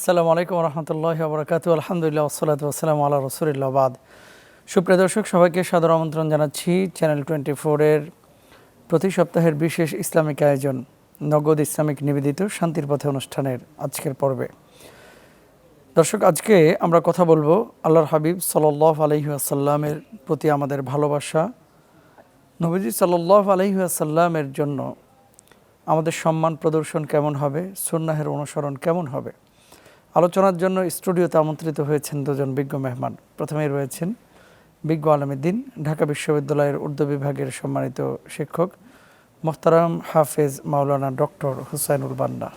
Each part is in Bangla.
আসসালামু আলাইকুম রহমতুল্লাহি ওয়া বারাকাতুহু। আলহামদুলিল্লাহ ওয়াসসালাতু ওয়াসসালামু আলা রাসূলিল্লাহ বাদ। সুপ্রিয় দর্শক, সবাইকে সাদর আমন্ত্রণ জানাচ্ছি চ্যানেল 24 এর প্রতি সপ্তাহের বিশেষ ইসলামিক আয়োজন নগদ ইসলামিক নিবেদিত শান্তির পথে অনুষ্ঠানের আজকের পর্বে। দর্শক, আজকে আমরা কথা বলবো আল্লাহর হাবিব সাল্লাল্লাহু আলাইহি ওয়াসাল্লামের প্রতি আমাদের ভালোবাসা, নবীজি সাল্লাল্লাহু আলাইহি ওয়াসাল্লামের জন্য আমাদের সম্মান প্রদর্শন কেমন হবে, সুন্নাহের অনুসরণ কেমন হবে। আলোচনার জন্য স্টুডিওতে আমন্ত্রিত হয়েছেন দুজন বিজ্ঞ মেহমান। প্রথমেই রয়েছেন বিজ্ঞ আলমউদ্দিন, ঢাকা বিশ্ববিদ্যালয়ের উর্দু বিভাগের সম্মানিত শিক্ষক মোহতারাম হাফেজ মাওলানা ডক্টর হুসাইনুল বান্না।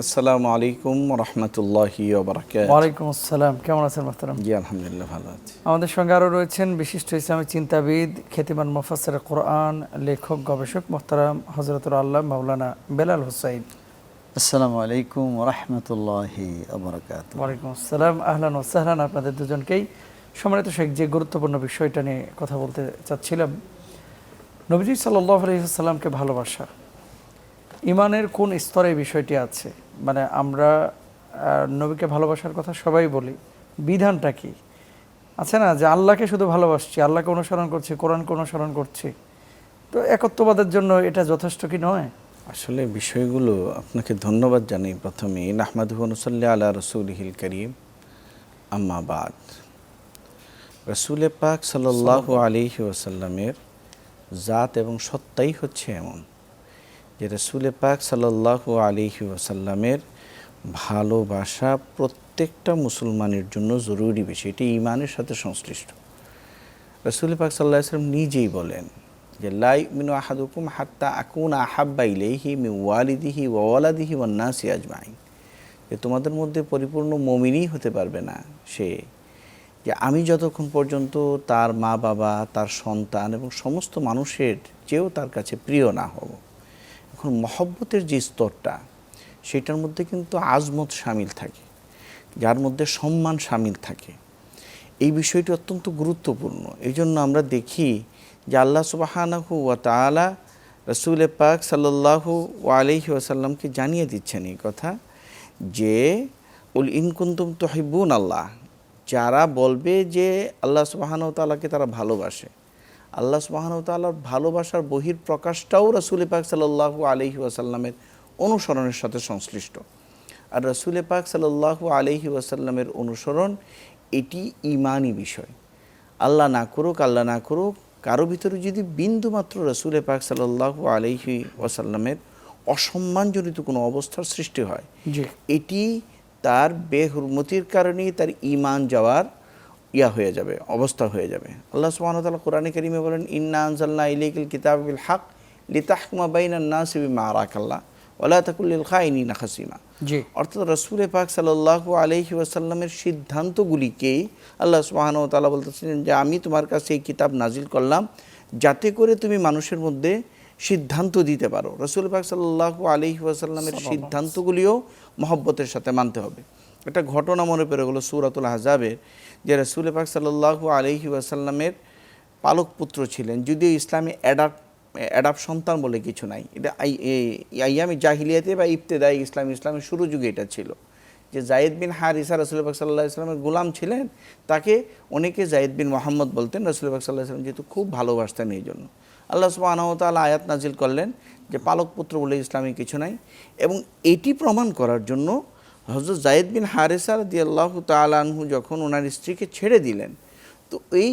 আসসালামু আলাইকুম রহমতুল্লাহি ওয়া বারাকাতুহু। ওয়ালাইকুম আসসালাম, কেমন আছেন মোহতারাম? জি আলহামদুলিল্লাহ, ভালো আছি। আমাদের সঙ্গে আরও রয়েছেন বিশিষ্ট ইসলামী চিন্তাবিদ, খ্যাতিমান মুফাসসির কোরআন, লেখক, গবেষক মোহতারাম হযরতুল আল্লাহ মাওলানা বেলাল হুসাইন। আসসালামু আলাইকুম রাহমাতুল্লাহি ওয়া বারাকাতুহু। ওয়ালাইকুম আসসালাম, আহলান ওয়া সাহলান। আপনাদের দুজনকেই সম্মানিত শেখ, যে গুরুত্বপূর্ণ বিষয়টা নিয়ে কথা বলতে চাচ্ছিলাম, নবীজি সাল্লাল্লাহু আলাইহি ওয়াসাল্লামকে ভালোবাসা, ইমানের কোন স্তরে এই বিষয়টি আছে? মানে আমরা নবীকে ভালোবাসার কথা সবাই বলি, বিধানটা কি আছে না, যে আল্লাহকে শুধু ভালোবাসছি, আল্লাহকে অনুসরণ করছি, কোরআনকে অনুসরণ করছি, তো একত্ববাদের জন্য এটা যথেষ্ট কি নয়? আসলে বিষয়গুলো আপনাকে ধন্যবাদ জানাই। প্রথমে নাহমাদুহু ওয়া নুসাল্লি আলা রাসূলিহিল কারীম, আম্মা বাদ। রাসূল পাক সাল্লাল্লাহু আলাইহি ওয়াসাল্লামের জাত এবং সত্তাই হচ্ছে এমন যে রাসূল পাক সাল্লাল্লাহু আলাইহি ওয়াসাল্লামের ভালোবাসা প্রত্যেকটা মুসলমানের জন্য জরুরি বিষয়। এটি ঈমানের সাথে সংশ্লিষ্ট। রাসূল পাক সাল্লাল্লাহু আলাইহি ওয়াসাল্লাম নিজেই বলেন যে লা ইউমিনু আহাদুকুম হাত্তা আকুনা আহাব্বা ইলাইহি মিন ওয়ালিদিহি ওয়া ওয়ালাদিহি ওয়ান নাসি আজমাইন। যে তোমাদের মধ্যে পরিপূর্ণ মুমিনই হতে পারবে না সে, যে আমি যতক্ষণ পর্যন্ত তার মা বাবা, তার সন্তান এবং সমস্ত মানুষের চেয়েও তার কাছে প্রিয় না হব। এখন মহব্বতের যে স্তরটা, সেটার মধ্যে কিন্তু আজমত শামিল থাকে, যার মধ্যে সম্মান শামিল থাকে। এই বিষয়টি অত্যন্ত গুরুত্বপূর্ণ। এই জন্য আমরা দেখি যে আল্লাহ সুবহানাহু ওয়া তাআলা রাসূল পাক সাল্লাল্লাহু আলাইহি ওয়াসাল্লামকে জানিয়ে দিচ্ছেন এই কথা যে কুল ইন কুনতুম তুহিব্বুন আল্লাহ, যারা বলবে যে আল্লাহ সুবহানাহু ওয়া তাআলাকে তারা ভালোবাসে, আল্লাহ সুবহানাহু ওয়া তাআলার ভালোবাসার বহির প্রকাশটাও রাসূল পাক সাল্লাল্লাহু আলাইহি ওয়াসাল্লামের অনুসরণের সাথে সংশ্লিষ্ট। আর রাসূল পাক সাল্লাল্লাহু আলাইহি ওয়াসাল্লামের অনুসরণ এটি ঈমানি বিষয়। আল্লাহ না করুক কারো ভিতরে যদি বিন্দুমাত্র রাসূল পাক সাল্লাল্লাহু আলাইহি ওয়াসাল্লামের অসম্মানজনিত কোনো অবস্থার সৃষ্টি হয়, এটি তার বেহুরমতির কারণেই তার ঈমান যাওয়ার হয়ে যাবে, অবস্থা হয়ে যাবে। আল্লাহ সুবহানাহু ওয়া তাআলা কোরআনে কারীমে বলেন, ইন্না আনজালনা ইলাইকাল কিতাবা বিল হক লিতাহকুমা বাইনান নাসি বিমা আরাকাল্লাহ ওয়া লা তাকুল লিল খাইনিনা খাসিমা। অর্থাৎ রাসূল পাক সাল্লাল্লাহু আলাইহি ওয়াসাল্লামের সিদ্ধান্তগুলিকেই আল্লাহ সুবহানাহু ওয়া তাআলা বলতেছিলেন যে আমি তোমার কাছে এই কিতাব নাজিল করলাম যাতে করে তুমি মানুষের মধ্যে সিদ্ধান্ত দিতে পারো। রাসূল পাক সাল্লাল্লাহু আলাইহি ওয়াসাল্লামের সিদ্ধান্তগুলিও মহব্বতের সাথে মানতে হবে। একটা ঘটনা মনে পড়ে গেল সূরাতুল আহজাবের, যে রাসূল পাক সাল্লাল্লাহু আলাইহি ওয়াসাল্লামের পালক পুত্র ছিলেন, যদিও ইসলামে অ্যাডাপ্ট সন্তান বলে কিছু নাই। এটা আইয়ামে জাহিলিয়াতে বা ইবতেদাই ইসলামের শুরু যুগে এটা ছিল, যে যায়েদ বিন হারিসা রাসূল পাক সাল্লাল্লাহু আলাইহি ওয়াসাল্লামের গোলাম ছিলেন। তাকে অনেকে যায়েদ বিন মুহাম্মদ বলতেন। রাসূল পাক সাল্লাল্লাহু আলাইহি ওয়াসাল্লাম যেহেতু খুব ভালোবাসতেন, এই জন্য আল্লাহ সুবহানাহু ওয়া তাআলা আয়াত নাজিল করলেন যে পালক পুত্র বলে ইসলামে কিছু নাই। এবং এটি প্রমাণ করার জন্য হযরত যায়েদ বিন হারিসা রাদিয়াল্লাহু তাআলা আনহু যখন ওনার স্ত্রীকে ছেড়ে দিলেন, তো এই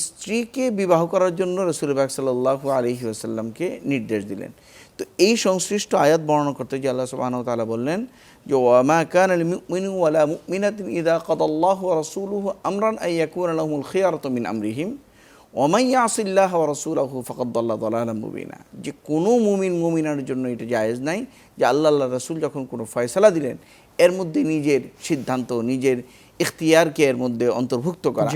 স্ত্রীকে বিবাহ করার জন্য রাসূল পাক সাল্লাল্লাহু আলাইহি ওয়াসাল্লামকে নির্দেশ দিলেন। তো এই সংশ্লিষ্ট আয়াত বর্ণনা করতে গিয়ে আল্লাহ সুবহানাহু ওয়া তাআলা বললেন যে ওয়া মা কানা লিল মুমিনিন ওয়া লা মুমিনাতিন ইযা কাদাল্লাহু ওয়া রাসূলুহু আমরান আন ইয়াকুনা লাহুমুল খিয়ারাতু মিন আমরিহিম ওয়া মান ইয়াসিল্লাহা ওয়া রাসূলাহু ফাকাদ দাল্লা দালালাম মুবিনা। যে কোনো মুমিনার জন্য এটা জায়েজ নাই যে আল্লাহর রাসূল যখন কোনো ফয়সালা দিলেন এর মধ্যে নিজের সিদ্ধান্ত, নিজের ইখতিয়ারকে এর মধ্যে অন্তর্ভুক্ত করা,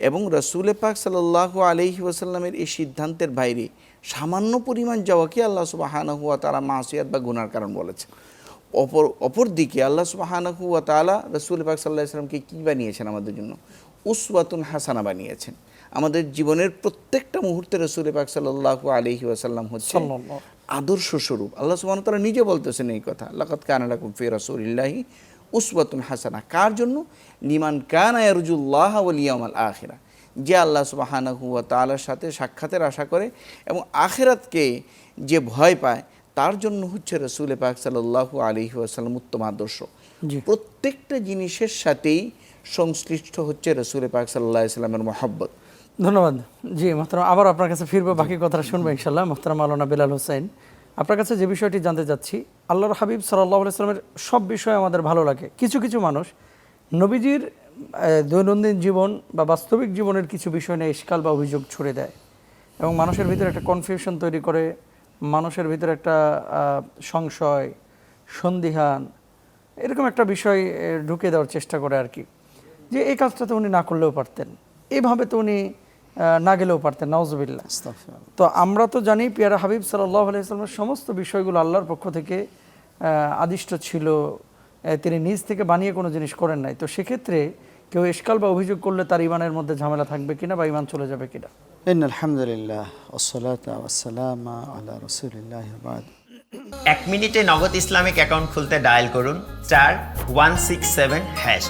এবং রাসূল পাক সাল্লাল্লাহু আলাইহি ওয়াসাল্লামের এই সিদ্ধান্তের বাইরে সামান্য পরিমাণ যাওয়াকে আল্লাহ সুবহানাহু ওয়া তাআলা মাসিয়াত বা গুনার কারণ বলেছেন। অপর দিকে আল্লাহ সুবহানাহু ওয়া তাআলা রাসূল পাক সাল্লাল্লাহু আলাইহি ওয়াসাল্লামকে কী বানিয়েছেন? আমাদের জন্য উসওয়াতুন হাসানা বানিয়েছেন। আমাদের জীবনের প্রত্যেকটা মুহূর্তে রাসূল পাক সাল্লাল্লাহু আলাইহি ওয়াসাল্লাম হচ্ছে আদর্শ স্বরূপ। আল্লাহ সুবহানাহু ওয়া তাআলা নিজে বলতেছেন এই কথা, লাকাদ কানা লাকুম ফি রাসূলিল্লাহি উসওয়াতুন হাসানা। কার জন্য? লিমান কানা ইয়ারজুল্লাহ ওয়াল ইয়াউমাল আখিরা, যে আল্লাহ সুবহানাহু ওয়া তাআলার সাথে সাক্ষাতের আশা করে এবং আখিরাতকে যে ভয় পায়, তার জন্য হচ্ছে রাসূল পাক সাল্লাল্লাহু আলাইহি ওয়াসাল্লাম উত্তম আদর্শ। জি। প্রত্যেকটা জিনিসের সাথেই সংশ্লিষ্ট হচ্ছে রাসূল পাক সাল্লাল্লাহু আলাইহি ওয়াসাল্লামের মহব্বত। ধন্যবাদ। জি মোহতারাম, আবার আপনার কাছে ফিরবো, বাকি কথাটা শুনবো ইনশাল্লাহ। মোহতারাম মাওলানা বেলাল হোসেন, আপনার কাছে যে বিষয়টি জানতে চাচ্ছি, আল্লাহর হাবিব সাল্লাল্লাহু আলাইহি ওয়াসাল্লামের সব বিষয় আমাদের ভালো লাগে। কিছু কিছু মানুষ নবীজির দৈনন্দিন জীবন বা বাস্তবিক জীবনের কিছু বিষয় নিয়ে ইশকাল বা অভিযোগ ছুড়ে দেয় এবং মানুষের ভিতরে একটা কনফিউশন তৈরি করে, মানুষের ভিতরে একটা সংশয়, সন্দিহান, এরকম একটা বিষয় ঢুকে দেওয়ার চেষ্টা করে আর কি, যে এই কাজটা তো উনি না করলেও পারতেন, এইভাবে তো উনি না গেলেও পারতেন, নাউজুবিল্লাহ। তো আমরা তো জানি পিয়ারা হাবিব সাল্লাল্লাহু আলাইহি ওয়াসাল্লামের সমস্ত বিষয়গুলো আল্লাহর পক্ষ থেকে আদিষ্ট ছিল, তিনি নিজ থেকে বানিয়ে কোনো জিনিস করেন নাই। তো সেক্ষেত্রে কেউ ইশকাল বা অভিযোগ করলে তার ইমানের মধ্যে ঝামেলা থাকবে কিনা বা ইমান চলে যাবে কিনা? আলহামদুলিল্লাহ ওয়াসসালাতু ওয়াসসালামু আলা রাসূলিল্লাহ ওয়া বা'দ। 1 মিনিটে নগদ ইসলামিক অ্যাকাউন্ট খুলতে ডায়াল করুন *167#।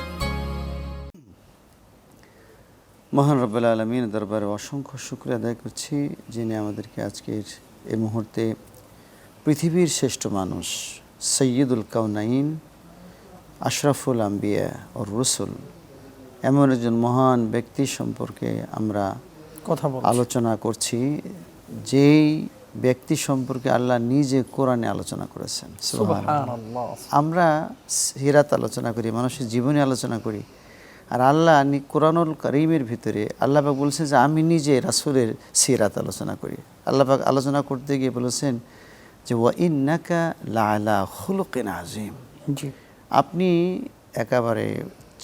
মহান রব্বুল আলামিন দরবারে অসংখ্য শুকরিয়া আদায় করছি, যিনি আমাদেরকে আজকের এই মুহূর্তে পৃথিবীর শ্রেষ্ঠ মানুষ সৈয়দুল কাউনাইন আশরাফুল আম্বিয়া ও রসুল এমন একজন মহান ব্যক্তি সম্পর্কে আমরা কথা বল আলোচনা করছি, যেই ব্যক্তি সম্পর্কে আল্লাহ নিজে কোরআনে আলোচনা করেছেন। সুবহানাল্লাহ। আমরা সিরাত আলোচনা করি, মানুষের জীবনী আলোচনা করি, আর আল্লাহ কোরআনুল কারীমের ভিতরে আল্লাহ পাক বলছেন যে আমি নিজে রাসূলের সিরাত আলোচনা করি। আল্লাহ পাক আলোচনা করতে গিয়ে বলেছেন যে ওয়া ইন্নাকা লাআলা খুলুকিন আযীম, জি, আপনি একেবারে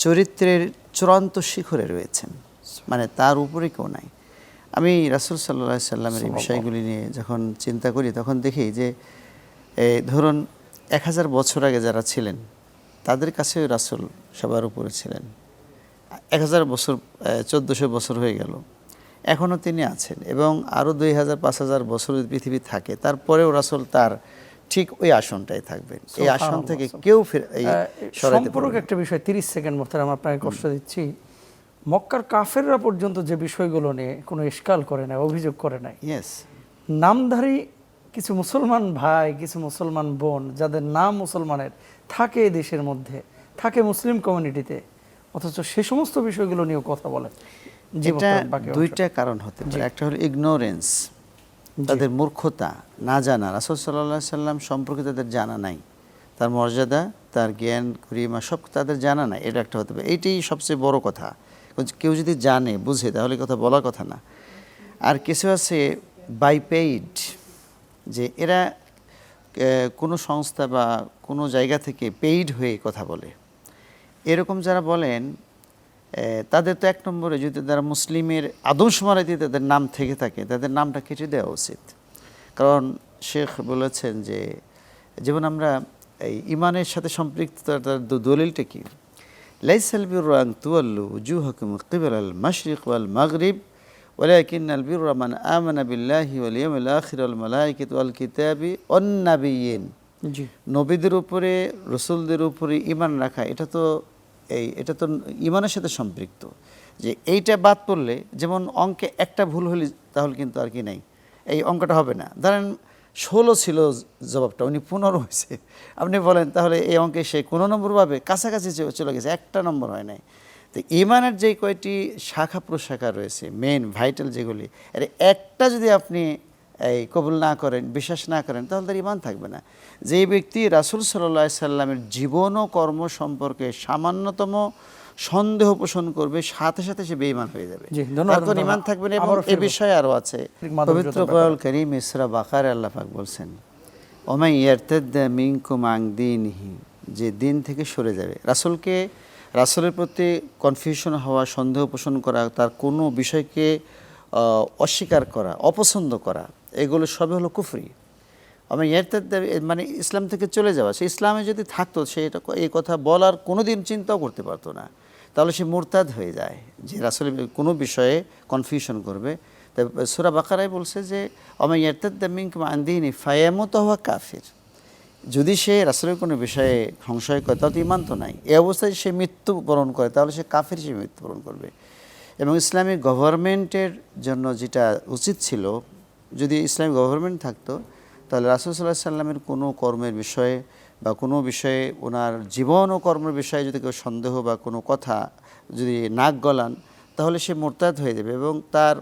চরিত্রের চূড়ান্ত শিখরে রয়েছেন, মানে তার উপরে কেউ নাই। আমি রাসূল সাল্লাল্লাহু আলাইহি সাল্লামের এই বিষয়গুলি নিয়ে যখন চিন্তা করি তখন দেখি যে ধরুন 1000 বছর আগে যারা ছিলেন তাদের কাছেও রাসূল সবার উপরে ছিলেন। 1000 বছর 1400 বছর হয়ে গেল, এখনও তিনি আছেন এবং আরও 2000-5000 বছর পৃথিবী থাকে, তারপরেও রাসূল তার ঠিক ওই আসনটাই থাকবেন। এই আসন থেকে কেউ সরাইতে সম্পূর্ণ একটা বিষয় 30 সেকেন্ড মোহতারাম আপনাকে কষ্ট দিচ্ছি। মক্কার কাফেররা পর্যন্ত যে বিষয়গুলো নিয়ে কোনো ইশকাল করে না, অভিযোগ করে নাই, ইয়েস, নামধারী কিছু মুসলমান ভাই, কিছু মুসলমান বোন যাদের নাম মুসলমানের থাকে এই দেশের মধ্যে, থাকে মুসলিম কমিউনিটিতে, অথচ সে সমস্ত বিষয়গুলো নিয়েও কথা বলেন। এটা দুইটা কারণ হতে পারে। একটা হলো ইগনোরেন্স, তাদের মূর্খতা, না জানা, রাসূল সাল্লাল্লাহু আলাইহি সাল্লাম সম্পর্কে তাদের জানা নাই, তার মর্যাদা, তার জ্ঞান গরিমা সব তাদের জানা নাই, এটা একটা হতে পারে। এইটাই সবচেয়ে বড় কথা। কেউ যদি জানে বুঝে তাহলে কথা বলার কথা না। আর কিছু আছে বাই পেইড, যে এরা কোনো সংস্থা বা কোনো জায়গা থেকে পেইড হয়ে কথা বলে, এরকম যারা বলেন তাদের তো এক নম্বরে যদি তারা মুসলিমের আদমশুমারিতে তাদের নাম থেকে থাকে তাদের নামটা কেটে দেওয়া উচিত। কারণ শেখ বলেছেন যে যেমন আমরা এই ইমানের সাথে সম্পৃক্ততার দলিলটা কি, লাইসাল বিররু আন তুওয়াল্লু উজুহাকুম কিবালাল মাশরিক ওয়াল মাগরিব ওয়ালাকিন্নাল বিররা মান আমানা বিল্লাহি ওয়াল ইয়াউমিল আখির ওয়াল মালাইকাতি ওয়াল কিতাবি ওয়ান নাবিয়্যিন। জি, নবীদের উপরে, রসুলদের উপরে ঈমান রাখা, এটা তো ঈমানের সাথে সম্পৃক্ত। যে এইটা বাদ পড়লে, যেমন অঙ্কে একটা ভুল হলে তাহলে কিন্তু আর কি নাই, এই অঙ্কটা হবে না। ধরেন 16 ছিল জবাবটা, উনি 15 হয়েছে, আপনি বলেন তাহলে এই অঙ্কে সে কোনো নম্বর পাবে? কাছাকাছি চলে গেছে, একটা নম্বর হয় নাই। তো ঈমানের যে কয়টি শাখা প্রশাখা রয়েছে, মেন ভাইটাল যেগুলি, এর একটা যদি আপনি এই কবুল না করেন, বিশ্বাস না করেন, তাহলে তার ঈমান থাকবে না। যে ব্যক্তি রাসূল সাল্লাল্লাহু আলাইহি সাল্লামের জীবন ও কর্ম সম্পর্কে সামান্যতম সন্দেহ পোষণ করবে, সাথে সাথে সে বেঈমান হয়ে যাবে, তার কোনো ঈমান থাকবে না। এবং এই বিষয়ে আরও আছে, পবিত্র কোরআন কারীম সূরা বাকারায় আল্লাহ পাক বলছেন ওমাই ইয়ারতাদ্দা মিনকুম আন দীনিহি, যে দিন থেকে সরে যাবে। রাসূলের প্রতি কনফিউশন হওয়া, সন্দেহ পোষণ করা, তার কোনো বিষয়কে অস্বীকার করা, অপছন্দ করা, এগুলো সবই হলো কুফরি। আমি মানে ইসলাম থেকে চলে যাওয়া। সে ইসলামে যদি থাকতো সে এই কথা বলার কোনো দিন চিন্তাও করতে পারতো না, তাহলে সে মুরতাদ হয়ে যায়, যে রাসূল কোনো বিষয়ে কনফিউশন করবে। তাই সূরা বাকারায় বলছে যে আমি ইয়ারতাদ্দা মিনকুম আন দীনি ফায়ামুতু ওয়া কাফির, যদি সে রাসূলের কোনো বিষয়ে সংশয় করে তাহলে তো ঈমান তো নাই। এই অবস্থায় সে মৃত্যুবরণ করে তাহলে সে কাফের হিসেবে মৃত্যুবরণ করবে। এবং ইসলামিক গভর্নমেন্টের জন্য যেটা উচিত ছিল, যদি ইসলামিক গভর্নমেন্ট থাকতো তাহলে রাসূল সাল্লাল্লাহু আলাইহি সাল্লামের কোনো কর্মের বিষয়ে বা কোনো বিষয়ে ওনার জীবন ও কর্মের বিষয়ে যদি কেউ সন্দেহ বা কোনো কথা যদি নাক গলান তাহলে সে মোরতাদ হয়ে যাবে এবং তার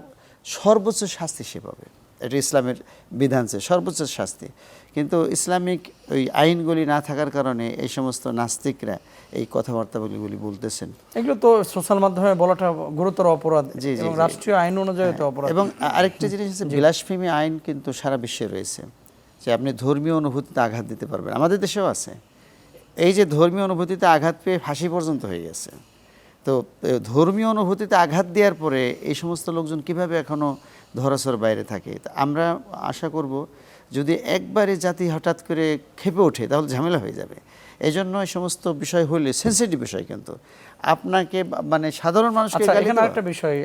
সর্বোচ্চ শাস্তি সে পাবে। এটা ইসলামের বিধান, সর্বোচ্চ শাস্তি। কিন্তু ইসলামিক ওই আইনগুলি না থাকার কারণে এই সমস্ত নাস্তিকরা এই কথাবার্তাগুলি বলতেছেন। এগুলো তো সোশ্যাল মাধ্যমে বলাটা গুরুতর অপরাধ জি, জি, এবং জি। রাষ্ট্রীয় আইন অনুযায়ী তো অপরাধ। এবং আরেকটা জিনিস হচ্ছে বিলাসফেমি আইন কিন্তু সারা বিশ্বে রয়েছে, যে আপনি ধর্মীয় অনুভূতিতে আঘাত দিতে পারবেন। আমাদের দেশেও আছে। এই যে ধর্মীয় অনুভূতিতে আঘাত পেয়ে ফাঁসি পর্যন্ত হয়ে গেছে। তো ধর্মীয় অনুভূতিতে আঘাত দেওয়ার পরে এই সমস্ত লোকজন কিভাবে এখনও ধরাছোঁয়ার বাইরে থাকে। তা আমরা আশা করব যদি একবারে জাতি হঠাৎ করে ক্ষেপে ওঠে তাহলে ঝামেলা হয়ে যাবে। এই জন্য এই সমস্ত বিষয় হলে সেন্সিটিভ বিষয়, কিন্তু আপনাকে মানে সাধারণ মানুষকে আচ্ছা, গালি এখানে দেওয়া- আরেকটা বিষয়,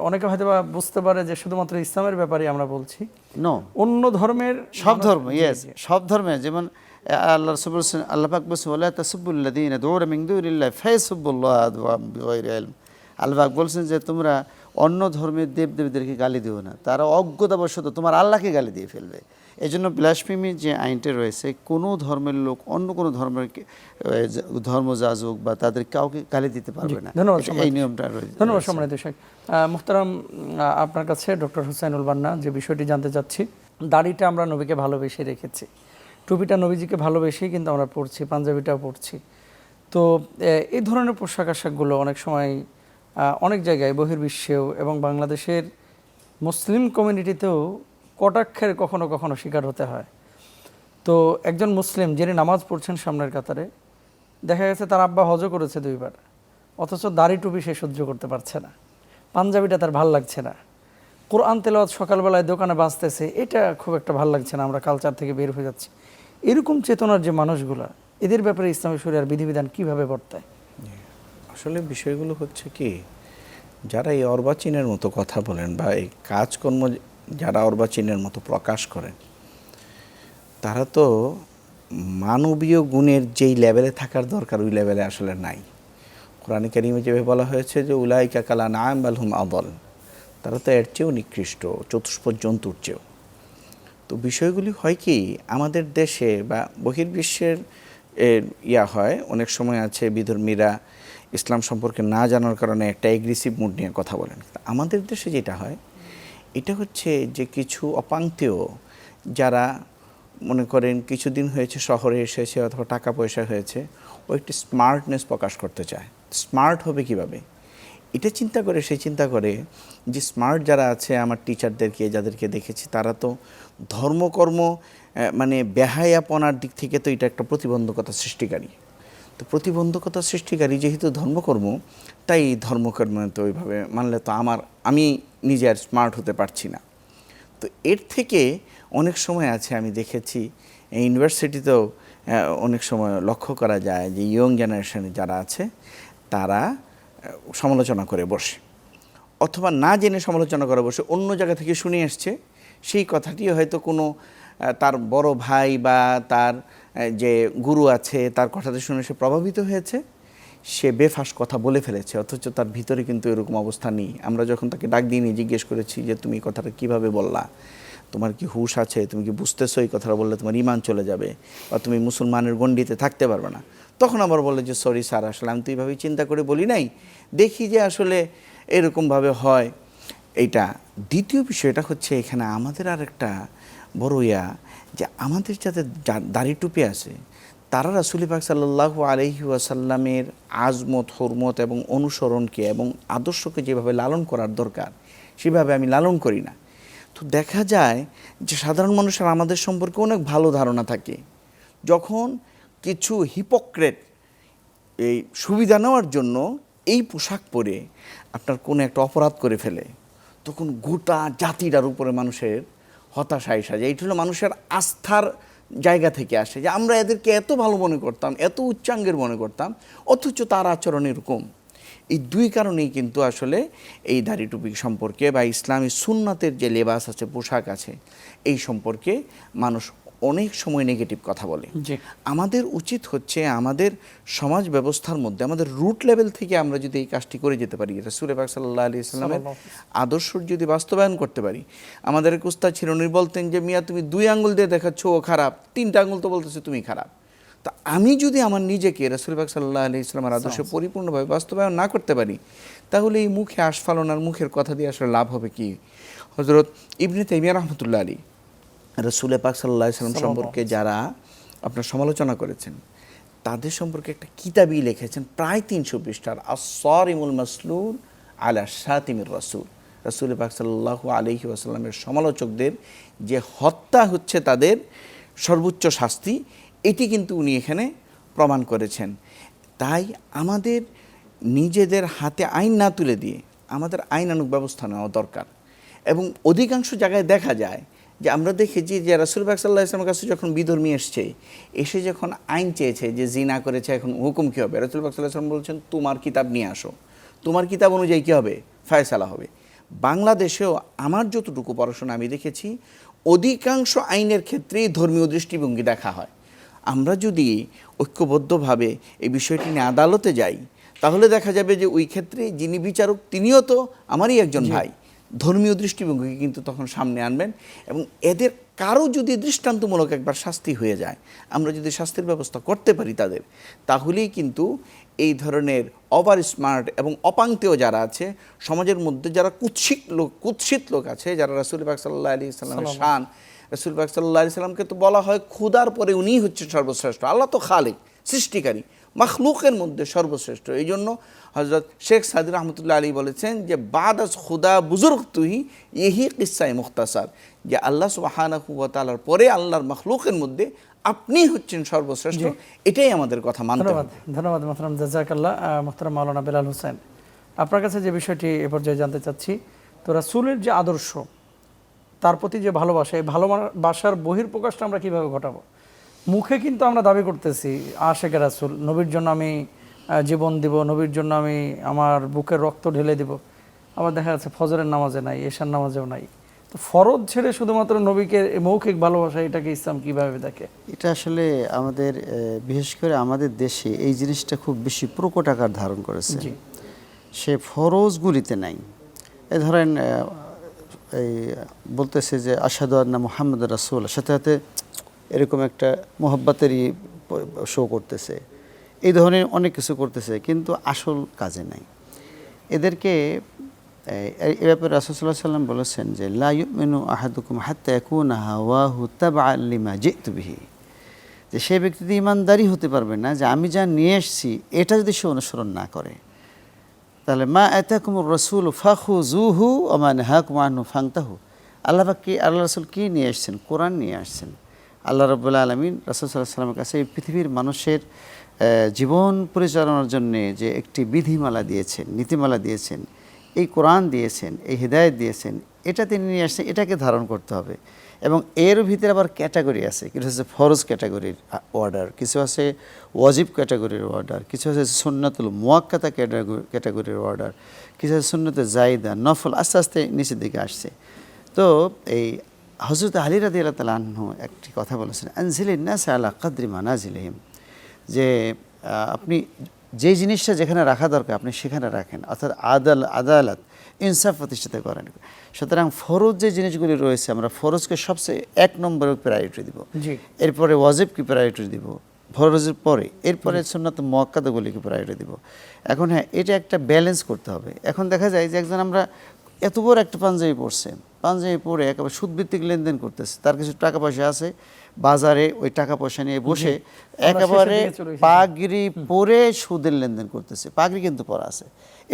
অনেকে হয়তো বা বুঝতে পারে যে শুধুমাত্র ইসলামের ব্যাপারে আমরা বলছি, নো, অন্য ধর্মের সব মানুষ- ধর্ম, জি, ইয়েস, জি। সব ধর্মে। যেমন আল্লাহ রাসূল বলেছেন, আল্লাহ পাক বলেছেন ওয়ালা তাসুবুল্লাযীনা দুউরা মিন দুনিল্লাহি ফায়াসুবুল্লাহ আদওয়াম বিগাইরি ইলম। আল্লাহ পাক বলেছেন যে তোমরা অন্য ধর্মের দেবদেবীদেরকে গালি দিও না, তারা অজ্ঞতাবশত তোমার আল্লাহকে গালি দিয়ে ফেলবে। এই জন্য ব্লাসফেমি যে আইনটা রয়েছে, কোনো ধর্মের লোক অন্য কোনো ধর্মের ধর্ম যাজক বা তাদের কাউকে গালি দিতে পারবে না। ধন্যবাদ এই সম্রাট। নিয়মটা রয়েছে। ধন্যবাদ সম্মানিত শেখ। মুহতারাম, আপনার কাছে ডক্টর হুসাইনুল বান্না যে বিষয়টি জানতে চাচ্ছি, দাড়িটা আমরা নবীকে ভালোবেসে রেখেছি, টুপিটা নবীজিকে ভালোবেসেই কিন্তু আমরা পরছি, পাঞ্জাবিটাও পরছি। তো এই ধরনের পোশাক আশাকগুলো অনেক সময় অনেক জায়গায় বহির্বিশ্বেও এবং বাংলাদেশের মুসলিম কমিউনিটিতেও কটাক্ষের কখনো কখনো শিকার হতে হয়। তো একজন মুসলিম যিনি নামাজ পড়ছেন সামনের কাতারে, দেখা গেছে তার আব্বা হজও করেছে 2 বার, অথচ দাড়ি টুপি সে সহ্য করতে পারছে না, পাঞ্জাবিটা তার ভাল লাগছে না, কোরআন তেলাওয়াত সকালবেলায় দোকানে বাজতেছে, এটা খুব একটা ভাল লাগছে না, আমরা কালচার থেকে বের হয়ে যাচ্ছি। এরকম চেতনার যে মানুষগুলা, এদের ব্যাপারে ইসলামী শরিয়ার বিধিবিধান কিভাবে বর্তায়? আসলে বিষয়গুলো হচ্ছে কি, যারা এই অর্বাচীনের মতো কথা বলেন বা এই কাজকর্ম যারা অর্বাচীনের মতো প্রকাশ করেন, তারা তো মানবীয় গুণের যেই লেভেলে থাকার দরকার ওই লেভেলে আসলে নাই। কোরআনে কারিমে যেভাবে বলা হয়েছে যে উলাইকা কাল আনআম বাল হুম আদল, তারা তো এর চেয়েও নিকৃষ্ট, চতুষ্পদ জন্তুর চেয়েও। তো বিষয়গুলি হয় কি, আমাদের দেশে বা বহির্বিশ্বের হয় অনেক সময় আছে বিধর্মীরা ইসলাম সম্পর্কে না জানার কারণে একটা এগ্রেসিভ মুড নিয়ে কথা বলেন। আমাদের দেশে যেটা হয় এটা হচ্ছে যে কিছু অপাঙ্ক্তেয় যারা মনে করেন কিছুদিন হয়েছে শহরে এসেছে অথবা টাকা পয়সা হয়েছে, ও একটি স্মার্টনেস প্রকাশ করতে চায়। স্মার্ট হবে কিভাবে এটা চিন্তা করে, সে চিন্তা করে যে স্মার্ট যারা আছে আমার টিচারদেরকে যাদেরকে দেখেছি তারা তো ধর্মকর্ম মানে বেহায়াপনার দিক থেকে তো এটা একটা প্রতিবন্ধকতা সৃষ্টিকারী। তো প্রতিবন্ধকতা সৃষ্টিকারী যেহেতু ধর্মকর্ম, তাই ধর্মকর্ম তো ওইভাবে মানলে তো আমি নিজে আর স্মার্ট হতে পারছি না। তো এর থেকে অনেক সময় আছে আমি দেখেছি ইউনিভার্সিটিতেও অনেক সময় লক্ষ্য করা যায় যে ইয়ং জেনারেশনে যারা আছে তারা সমালোচনা করে বসে, অথবা না জেনে সমালোচনা করে বসে, অন্য জায়গা থেকে শুনে আসছে সেই কথাটি হয়তো কোনো তার বড় ভাই বা তার যে গুরু আছে তার কথাটা শুনে সে প্রভাবিত হয়েছে, সে বেফাস কথা বলে ফেলেছে, অথচ তার ভিতরে কিন্তু এরকম অবস্থা নেই। আমরা যখন তাকে ডাক দিয়ে নিয়ে জিজ্ঞেস করেছি যে তুমি কথাটা কিভাবে বললা, তোমার কি হুঁশ আছে, তুমি কি বুঝতেছো এই কথাটা বললে তোমার ঈমান চলে যাবে বা তুমি মুসলমানের গণ্ডিতে থাকতে পারবে না, তখন আবার বলে যে সরি স্যার, আসলে আমি তো এইভাবেই চিন্তা করে বলি নাই, দেখি যে আসলে এরকমভাবে হয়। এইটা দ্বিতীয় বিষয়টা হচ্ছে এখানে আমাদের আর একটা বড় যে আমাদের যাতে দাড়ি টুপি আছে তারা রাসূল পাক সাল্লাল্লাহু আলাইহি ওয়াসাল্লামের আজমত, হুরমত এবং অনুসরণকে এবং আদর্শকে যেভাবে লালন করার দরকার সেভাবে আমি লালন করি না। তো দেখা যায় যে সাধারণ মানুষের আমাদের সম্পর্কে অনেক ভালো ধারণা থাকে, যখন কিছু হিপোক্রেট এই সুবিধা নেওয়ার জন্য এই পোশাক পরে আপনার কোনো একটা অপরাধ করে ফেলে, তখন গোটা জাতিটার উপরে মানুষের হতাশা এসে যায়। এইটা হলো মানুষের আস্থার জায়গা থেকে আসে যে আমরা এদেরকে এত ভালো মনে করতাম, এত উচ্চাঙ্গের মনে করতাম, অথচ তার আচরণ এরকম। এই দুই কারণেই কিন্তু আসলে এই দাড়ি টুপি সম্পর্কে বা ইসলামী সুন্নাতের যে লেবাস আছে, পোশাক আছে, এই সম্পর্কে মানুষ অনেক সময় নেগেটিভ কথা বলে। জি। আমাদের উচিত হচ্ছে আমাদের সমাজ ব্যবস্থার মধ্যে আমাদের রুট লেভেল থেকে আমরা যদি এই কাজটি করে যেতে পারি, রাসূল পাক সাল্লাল্লাহু আলাইহি ওয়াসাল্লামের আদর্শ যদি বাস্তবায়ন করতে পারি। আমাদের এক উস্তাদ ছিলেন, উনি বলতেন যে মিয়া তুমি 2 আঙ্গুল দিয়ে দেখাচ্ছ ও খারাপ, 3টা আঙ্গুল তো বলতেছো তুমি খারাপ। তো আমি যদি আমার নিজেকে রাসূল পাক সাল্লাল্লাহু আলাইহি ওয়াসাল্লামের আদর্শ পরিপূর্ণভাবে বাস্তবায়ন না করতে পারি, তাহলে এই মুখে আশফালনার মুখের কথা দিয়ে আসলে লাভ হবে কি? হযরত ইবনে তাইমিয়া রাহমাতুল্লাহ আলাইহি রাসূল পাক সাল্লাল্লাহু আলাইহি ওয়াসাল্লাম সম্পর্কে যারা আপনার সমালোচনা করেছেন, তাদের সম্পর্কে একটা কিতাবই লিখেছেন প্রায় 300 পৃষ্ঠার, আস-সারিমুল মাসলুল আলা শাতিমির রাসূল। রাসূল পাক সাল্লাল্লাহু আলাইহি ওয়াসাল্লামের সমালোচকদের যে হত্যা হচ্ছে তাদের সর্বোচ্চ শাস্তি, এটি কিন্তু উনি এখানে প্রমাণ করেছেন। তাই আমাদের নিজেদের হাতে আইন না তুলে দিয়ে আমাদের আইনানুগ ব্যবস্থা নেওয়া দরকার। এবং অধিকাংশ জায়গায় দেখা যায় যে আমরা দেখেছি যে রাসূল পাক সাল্লাল্লাহু আলাইহি ওয়াসাল্লামের কাছে যখন বিধর্মী এসে যখন আইন চেয়েছে যে জিনা করেছে এখন হুকুম কী হবে, রাসূল পাক সাল্লাল্লাহু আলাইহি ওয়াসাল্লাম বলছেন তোমার কিতাব নিয়ে আসো, তোমার কিতাব অনুযায়ী কী হবে, ফায়সালা হবে। বাংলাদেশেও আমার যতটুকু পড়াশোনা আমি দেখেছি অধিকাংশ আইনের ক্ষেত্রেই ধর্মীয় দৃষ্টিভঙ্গি দেখা হয়। আমরা যদি ঐক্যবদ্ধভাবে এই বিষয়টি নিয়ে আদালতে যাই, তাহলে দেখা যাবে যে ওই ক্ষেত্রে যিনি বিচারক তিনিও তো আমারই একজন ভাই। ধর্মীয় দৃষ্টিভঙ্গিকে কিন্তু তখন সামনে আনবেন এবং এদের কারো যদি দৃষ্টান্তমূলক একবার শাস্তি হয়ে যায়, আমরা যদি শাস্তির ব্যবস্থা করতে পারি তাদের, তাহলেই কিন্তু এই ধরনের ওভার স্মার্ট এবং অপাঙ্ক্তেয় যারা আছে সমাজের মধ্যে, যারা কুৎসিত লোক আছে, যারা রাসূল পাক সাল্লাল্লাহু আলাইহি ওয়াসাল্লামের শান, রাসূল পাক সাল্লাল্লাহু আলাইহি ওয়াসাল্লামকে তো বলা হয় খোদার পরে উনিই হচ্ছেন সর্বশ্রেষ্ঠ। আল্লাহ তো খালিক, সৃষ্টিকারী, মাখলুকের মধ্যে সর্বশ্রেষ্ঠ। এই জন্য হযরত শেখ সাদি রহমতুল্লাহ আলী বলেছেন যে বাদাস খুদা বুজুর্গ তুহি ইহি কিসায় মুখতাসার, যে আল্লাহ সুবহানাহু ওয়া তাআলার পরে আল্লাহর মাখলুকের মধ্যে আপনি হচ্ছেন সর্বশ্রেষ্ঠ। এটাই আমাদের কথা মানতে হবে। ধন্যবাদ মোহতারাম, জাযাকাল্লাহ। মোহতারাম মাওলানা বেলাল হোসেন, আপনার কাছে যে বিষয়টি এ পর্যায়ে জানতে চাচ্ছি, তো রাসূলের যে আদর্শ, তার প্রতি যে ভালোবাসা, এই ভালোবাসার বহিঃপ্রকাশটা আমরা কিভাবে ঘটাবো? মুখে কিন্তু আমরা দাবি করতেছি আশেকে রাসূল, নবীর জন্য আমি জীবন দিব, নবীর জন্য আমি আমার বুকের রক্ত ঢেলে দিব, আবার দেখা যাচ্ছে ফজরের নামাজে নাই, এশার নামাজেও নাই। তো ফরজ ছেড়ে শুধুমাত্র নবীকে মৌখিক ভালোবাসা, এটাকে ইসলাম কিভাবে দেখে? এটা আসলে আমাদের বিশেষ করে আমাদের দেশে এই জিনিসটা খুব বেশি প্রকট আকার ধারণ করেছে। সে ফরজগুলিতে নাই। এ ধরেন এই বলতেছে যে আশহাদু আন্না মুহাম্মাদুর রাসূলুল্লাহ, সাথে সাথে এরকম একটা মোহাব্বতেরই শো করতেছে, এই ধরনের অনেক কিছু করতেছে, কিন্তু আসল কাজে নাই। এদেরকে এ ব্যাপারে রাসূল সাল্লাল্লাহু আলাইহি ওয়াসাল্লাম বলেছেন যে লা ইউমিনু আহাদুকুম হাত্তা ইয়াকুনা হাওয়াহু তাবআন লিমা জিতু বিহি, যে সেই ব্যক্তি ঈমানদারি হতে পারবে না যে আমি যা নিয়ে এসেছি এটা যদি সে অনুসরণ না করে। তাহলে মা আতাকুমুর রাসূলু ফাখুযুহু ওয়া মা নাহাকুম আনহু ফান্তাহু। আল্লাহ রাসূল কি নিয়ে আসছেন? কোরআন নিয়ে আসছেন। আল্লাহ রাব্বুল আলামিন রাসূল সাল্লাল্লাহু আলাইহি ওয়াসাল্লামের কাছে এই পৃথিবীর মানুষের জীবন পরিচালনার জন্যে যে একটি বিধিমালা দিয়েছেন, নীতিমালা দিয়েছেন, এই কোরআন দিয়েছেন, এই হিদায়াত দিয়েছেন, এটা তিনি নিয়ে আসছেন, এটাকে ধারণ করতে হবে। এবং এর ভিতরে আবার ক্যাটাগরি আছে, কিছু হচ্ছে ফরজ ক্যাটাগরির অর্ডার, কিছু আছে ওয়াজিব ক্যাটাগরির অর্ডার, কিছু আছে সুন্নাতুল মুআক্কাদা ক্যাটাগরির অর্ডার, কিছু আছে সুন্নাতে জায়দা, নফল, আস্তে আস্তে নিচের দিকে আসছে। তো এই হযরত আলী রাদিয়াল্লাহু তাআলা আনহু একটি কথা বলেছেন, আনজিলিন নাস আলা কদরি মানাজিলিহিম, যে আপনি যে জিনিসটা যেখানে রাখা দরকার আপনি সেখানে রাখেন, অর্থাৎ আদালত ইনসাফ প্রতিষ্ঠিত করেন। সুতরাং ফরজ যে জিনিসগুলি রয়েছে আমরা ফরজকে সবচেয়ে 1 নম্বরে প্রায়োরিটি দিব, এরপরে ওয়াজিবকে প্রায়োরিটি দিব ফরজের পরে, এরপরে সুন্নাত মুআক্কাদাগুলিকে প্রায়োরিটি দিব। এখন হ্যাঁ, এটা একটা ব্যালেন্স করতে হবে। এখন দেখা যায় যে একজন আমরা এত বড় একটা পাঞ্জাবি পরছে, পাঞ্জাবি পরে একেবারে সুদভিত্তিক লেনদেন করতেছে, তার কিছু টাকা পয়সা আছে, বাজারে ওই টাকা পয়সা নিয়ে বসে একেবারে পাগড়ি পরে সুদের লেনদেন করতেছে, পাগড়ি কিন্তু পরা আছে।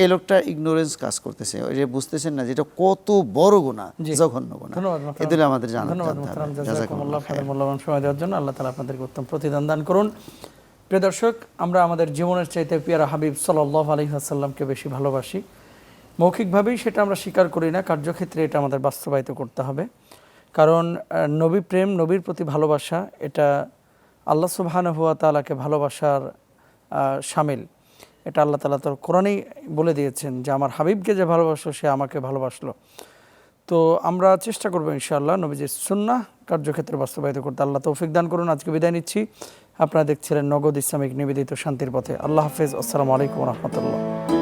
এই লোকটা ইগনোরেন্স কাজ করতেছে, ওই যে বুঝতেছেন না যেটা কত বড় গুনাহ, জঘন্য গুনাহ। এগুলো আমাদের জানতে হবে। মূল্যবান সময় দেওয়ার জন্য আল্লাহ তাআলা আপনাদেরকে উত্তম প্রতিদান দান করুন। প্রিয় দর্শক, আমরা আমাদের জীবনের চাইতে পিয়ারা হাবিব সাল্লাল্লাহু আলাইহি ওয়াসাল্লামকে বেশি ভালোবাসি। মৌখিকভাবেই সেটা আমরা স্বীকার করি না, কার্যক্ষেত্রে এটা আমাদের বাস্তবায়িত করতে হবে। কারণ নবী প্রেম, নবীর প্রতি ভালোবাসা, এটা আল্লাহ সুবহানাহু ওয়া তাআলাকে ভালোবাসার শামিল। এটা আল্লাহ তাআলা তার কোরআনেই বলে দিয়েছেন যে আমার হাবিবকে যে ভালোবাসলো সে আমাকে ভালোবাসলো। তো আমরা চেষ্টা করবো ইনশাআল্লাহ নবীজির সুন্নাহ কার্যক্ষেত্রে বাস্তবায়িত করতে। আল্লাহ তৌফিক দান করুন। আজকে বিদায় নিচ্ছি। আপনারা দেখছিলেন নগদ ইসলামিক নিবেদিত শান্তির পথে। আল্লাহ হাফেজ। আসসালামু আলাইকুম রহমতুল্লাহ।